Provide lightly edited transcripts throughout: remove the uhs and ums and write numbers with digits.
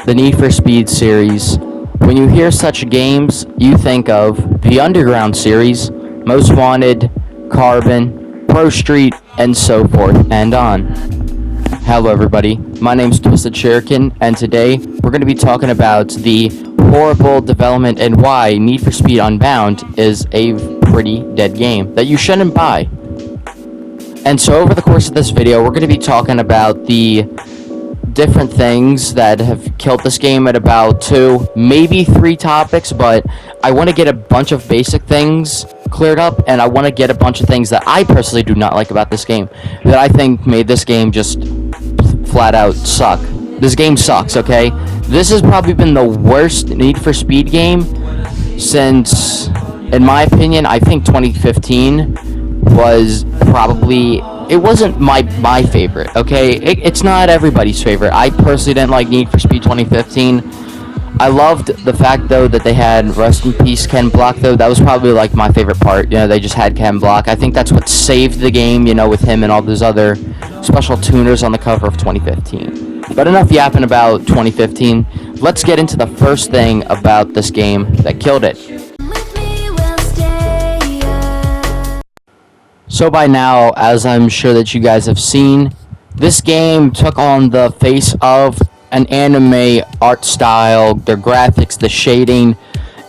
the Need for Speed series. When you hear such games, you think of the Underground series, Most Wanted, Carbon, Pro Street, and so forth and on. Hello everybody, my name's Twisted Shuriken, and today we're going to be talking about the horrible development and why Need for Speed Unbound is a pretty dead game that you shouldn't buy. And so over the course of this video, we're going to be talking about the different things that have killed this game at about 2, maybe 3 topics, but I want to get a bunch of basic things cleared up, and I want to get a bunch of things that I personally do not like about this game, that I think made this game just flat out suck. This game sucks, okay? This has probably been the worst Need for Speed game since, in my opinion, I think 2015 was probably, it wasn't my favorite, okay? It's not everybody's favorite. I personally didn't like Need for Speed 2015. I loved the fact, though, that they had Rest in Peace Ken Block, though. That was probably, like, my favorite part. You know, they just had Ken Block. I think that's what saved the game, you know, with him and all those other special tuners on the cover of 2015. But enough yapping about 2015. Let's get into the first thing about this game that killed it. So by now, as I'm sure that you guys have seen, this game took on the face of an anime art style, their graphics, the shading,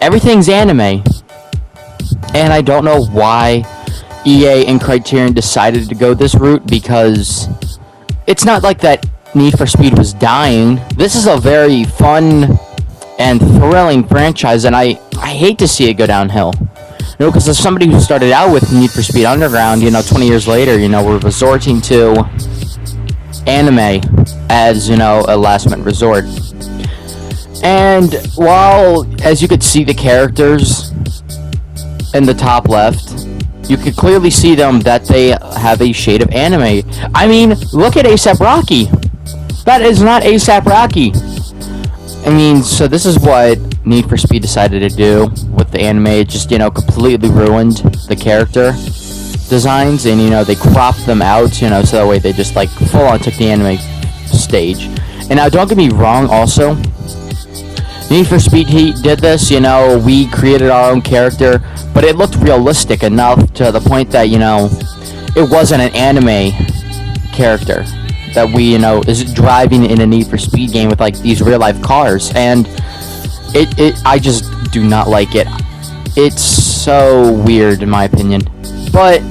everything's anime. And I don't know why EA and Criterion decided to go this route, because it's not like that Need for Speed was dying. This is a very fun and thrilling franchise, and I hate to see it go downhill. You know, because as somebody who started out with Need for Speed Underground, you know, 20 years later, you know, we're resorting to anime as, you know, a last-minute resort. And while, as you could see the characters in the top left, you could clearly see them that they have a shade of anime. I mean, look at A$AP Rocky. That is not A$AP Rocky. I mean, so this is what Need for Speed decided to do with the anime. It just, you know, completely ruined the character designs, and, you know, they cropped them out, you know, so that way they just, like, full-on took the anime stage. And now, don't get me wrong, also, Need for Speed Heat did this, you know, we created our own character, but it looked realistic enough to the point that, you know, it wasn't an anime character that we, you know, is driving in a Need for Speed game with, like, these real-life cars, and I just do not like it. It's so weird, in my opinion. But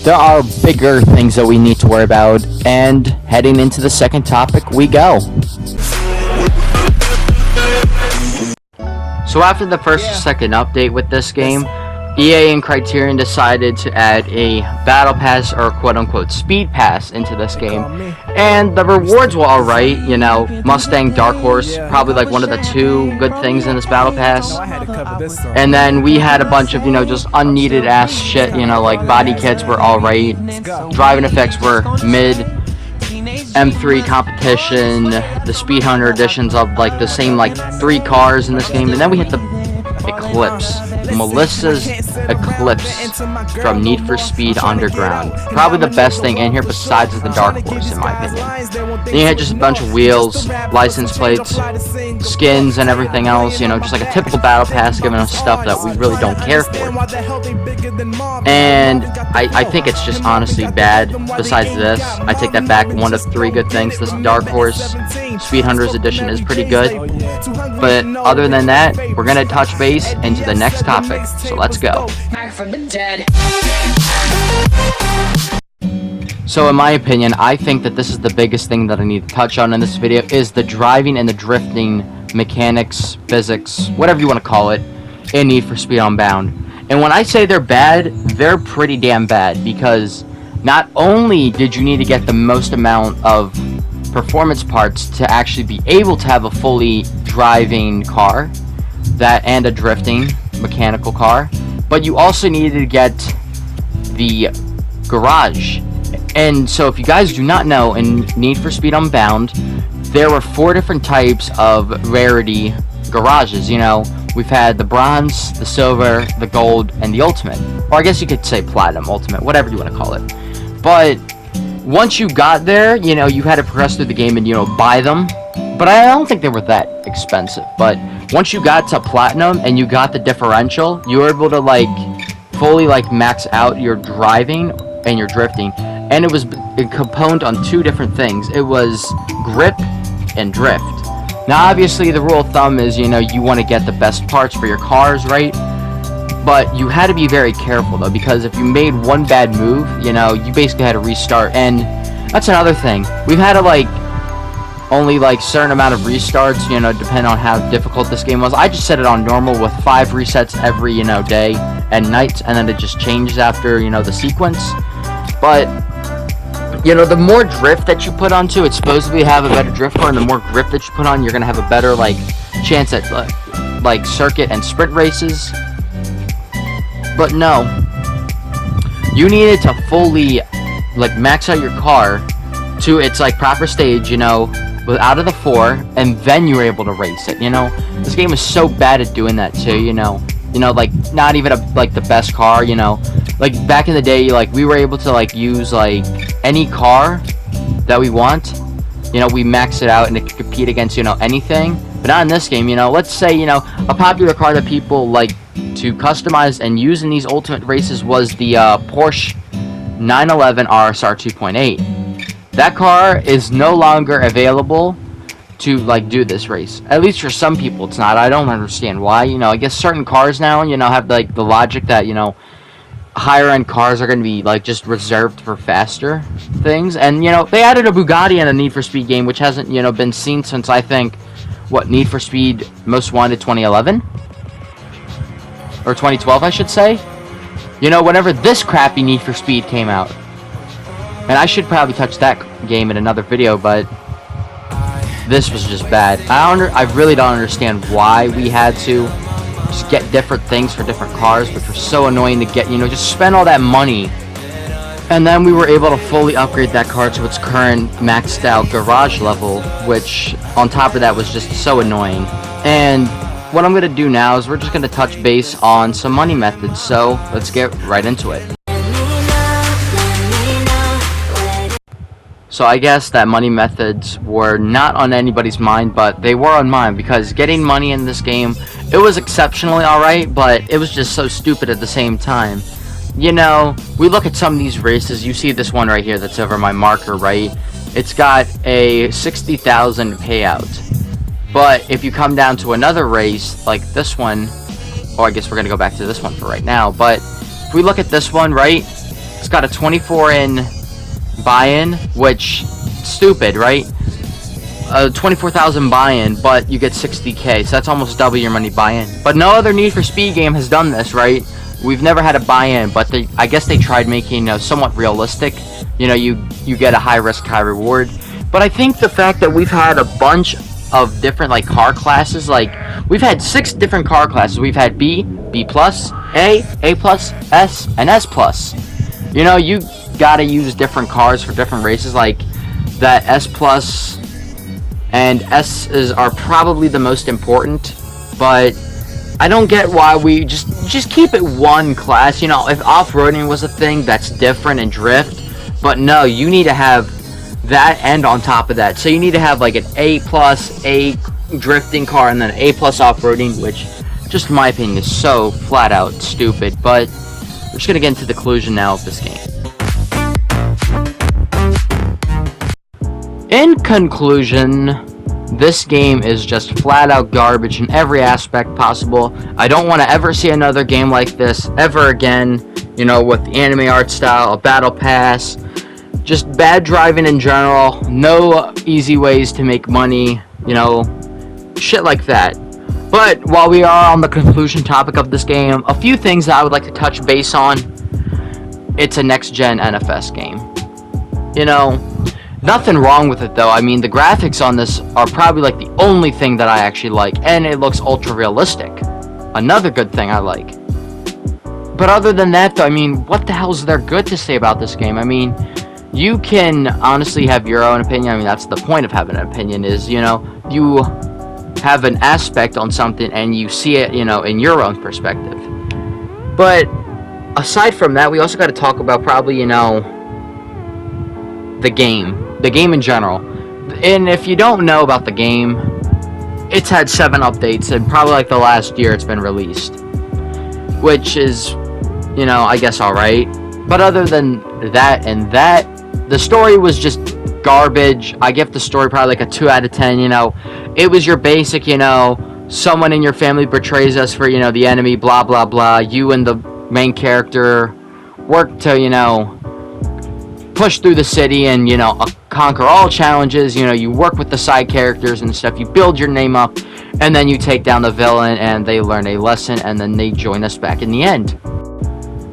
there are bigger things that we need to worry about, and heading into the second topic, we go. So after the second update with this game, EA and Criterion decided to add a battle pass, or quote-unquote speed pass, into this game, and the rewards were alright. You know, Mustang, Dark Horse, probably like one of the 2 good things in this battle pass. And then we had a bunch of, you know, just unneeded ass shit, you know, like body kits were alright, driving effects were mid, M3 competition, the Speed Hunter editions of like the same like 3 cars in this game, and then we hit the Eclipse. Melissa's Eclipse from Need for Speed Underground. Probably the best thing in here besides the Dark Horse, in my opinion. Then you had just a bunch of wheels, license plates, skins, and everything else, you know, just like a typical battle pass giving us stuff that we really don't care for. And I think it's just honestly bad. Besides this, I take that back, one of 3 good things. This Dark Horse Speed Hunters edition is pretty good. But other than that, we're going to touch base into the next topic, so let's go. So in my opinion, I think that this is the biggest thing that I need to touch on in this video, is the driving and the drifting mechanics, physics, whatever you want to call it, in Need for Speed Unbound. And when I say they're bad, they're pretty damn bad, because not only did you need to get the most amount of performance parts to actually be able to have a fully driving car, and a drifting mechanical car, but you also needed to get the garage. And so if you guys do not know, in Need for Speed Unbound, there were 4 different types of rarity garages. You know, we've had the bronze, the silver, the gold, and the ultimate. Or I guess you could say platinum, ultimate, whatever you want to call it. But once you got there, you know, you had to progress through the game and, you know, buy them. but I don't think they were that expensive. But once you got to platinum and you got the differential, you were able to like fully like max out your driving and your drifting, and it was component on two different things. It was grip and drift. Now obviously the rule of thumb is, you know, you want to get the best parts for your cars, right? But you had to be very careful though, because if you made one bad move, you know, you basically had to restart. And that's another thing. We've had to like only like certain amount of restarts, you know, depending on how difficult this game was. I just set it on normal with 5 resets every, you know, day and night, and then it just changes after, you know, the sequence. But you know, the more drift that you put onto, it's supposed to be have a better drift car, and the more grip that you put on, you're gonna have a better like chance at like circuit and sprint races. But no, you needed to fully like max out your car to its like proper stage, you know, out of the 4, and then you were able to race it. You know, this game is so bad at doing that too. You know, like not even like the best car. You know, like back in the day, like we were able to like use like any car that we want. You know, we max it out and it could compete against, you know, anything. But not in this game. You know, let's say, you know, a popular car that people like to customize and use in these ultimate races was the Porsche 911 RSR 2.8. That car is no longer available to like do this race. At least for some people it's not. I don't understand why. You know, I guess certain cars now, you know, have like the logic that, you know, higher end cars are going to be like just reserved for faster things. And you know, they added a Bugatti in a Need for Speed game, which hasn't, you know, been seen since I think what, Need for Speed Most Wanted 2011 or 2012 I should say. You know, whenever this crappy Need for Speed came out. And I should probably touch that game in another video, but this was just bad. I really don't understand why we had to just get different things for different cars, which were so annoying to get, you know, just spend all that money. And then we were able to fully upgrade that car to its current maxed out garage level, which on top of that was just so annoying. And what I'm going to do now is we're just going to touch base on some money methods, so let's get right into it. So I guess that money methods were not on anybody's mind, but they were on mine, because getting money in this game, it was exceptionally alright, but it was just so stupid at the same time. You know, we look at some of these races, you see this one right here that's over my marker, right? It's got a 60,000 payout. But if you come down to another race, like this one, or I guess we're going to go back to this one for right now, but if we look at this one, right? It's got a 24 in buy-in, which stupid, right? 24,000 buy-in, but you get 60k, so that's almost double your money buy-in. But no other Need for Speed game has done this, right? We've never had a buy-in, but I guess they tried making somewhat realistic. You know, you get a high risk, high reward. But I think the fact that we've had a bunch of different like car classes, like we've had 6 different car classes. We've had B, B+, A plus, S, and S plus. You know, you gotta use different cars for different races. Like that S plus and S's are probably the most important, but I don't get why we just keep it one class. You know, if off-roading was a thing, that's different, and drift, but no, you need to have that and on top of that. So you need to have like an A plus A drifting car and then an A plus off-roading, which just in my opinion is so flat out stupid. But we're just gonna get into the conclusion now of this game. In conclusion, this game is just flat out garbage in every aspect possible. I don't want to ever see another game like this ever again, you know, with the anime art style, a battle pass, just bad driving in general, no easy ways to make money, you know, shit like that. But while we are on the conclusion topic of this game, a few things that I would like to touch base on. It's a next-gen NFS game. You know, nothing wrong with it though. I mean, the graphics on this are probably like the only thing that I actually like, and it looks ultra realistic. Another good thing I like. But other than that though, I mean, what the hell is there good to say about this game? I mean, you can honestly have your own opinion. I mean, that's the point of having an opinion, is, you know, you have an aspect on something and you see it, you know, in your own perspective. But aside from that, we also got to talk about probably, you know, the game in general. And if you don't know about the game, it's had 7 updates, and probably like the last year it's been released, which is, you know, I guess alright. But other than that and that, the story was just garbage. I give the story probably like a 2 out of 10. You know, it was your basic, you know, someone in your family betrays us for, you know, the enemy, blah blah blah. You and the main character work to, you know, push through the city and, you know, conquer all challenges. You know, you work with the side characters and stuff. You build your name up, and then you take down the villain, and they learn a lesson, and then they join us back in the end.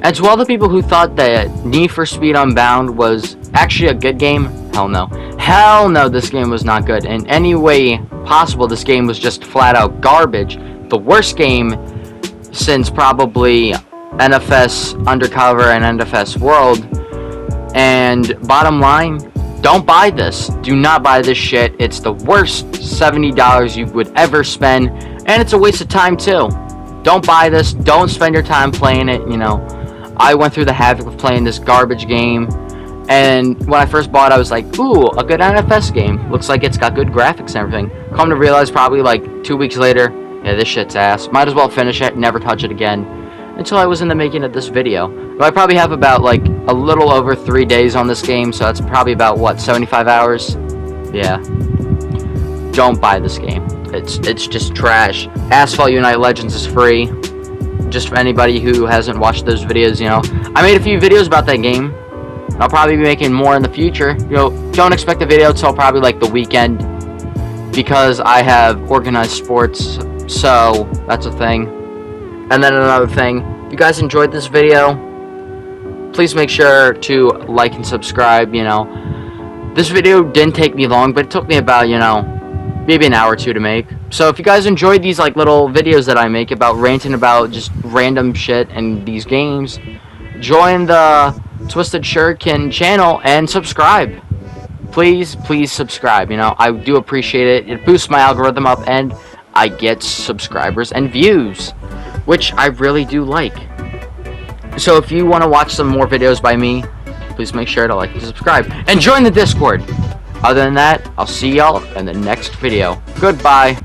And to all the people who thought that Need for Speed Unbound was actually a good game, hell no. Hell no, this game was not good. In any way possible, this game was just flat out garbage. The worst game since probably NFS Undercover and NFS World. And bottom line, don't buy this. Do not buy this shit. It's the worst $70 you would ever spend, and it's a waste of time too. Don't buy this. Don't spend your time playing it, you know. I went through the havoc of playing this garbage game, and when I first bought it, I was like, ooh, a good NFS game. Looks like it's got good graphics and everything. Come to realize probably like 2 weeks later, yeah, this shit's ass. Might as well finish it, never touch it again. Until I was in the making of this video. But I probably have about like a little over 3 days on this game, so that's probably about, what, 75 hours? Yeah. Don't buy this game. It's just trash. Asphalt Unite Legends is free. Just for anybody who hasn't watched those videos, you know. I made a few videos about that game. I'll probably be making more in the future. You know, don't expect a video till probably like the weekend, because I have organized sports, so that's a thing. And then another thing, if you guys enjoyed this video, please make sure to like and subscribe, you know. This video didn't take me long, but it took me about, you know, maybe an hour or two to make. So if you guys enjoyed these like little videos that I make about ranting about just random shit and these games, join the Twisted Shuriken channel and subscribe. Please subscribe, you know. I do appreciate it. It boosts my algorithm up, and I get subscribers and views, which I really do like. So if you want to watch some more videos by me, please make sure to like and subscribe, and join the Discord. Other than that, I'll see y'all in the next video. Goodbye.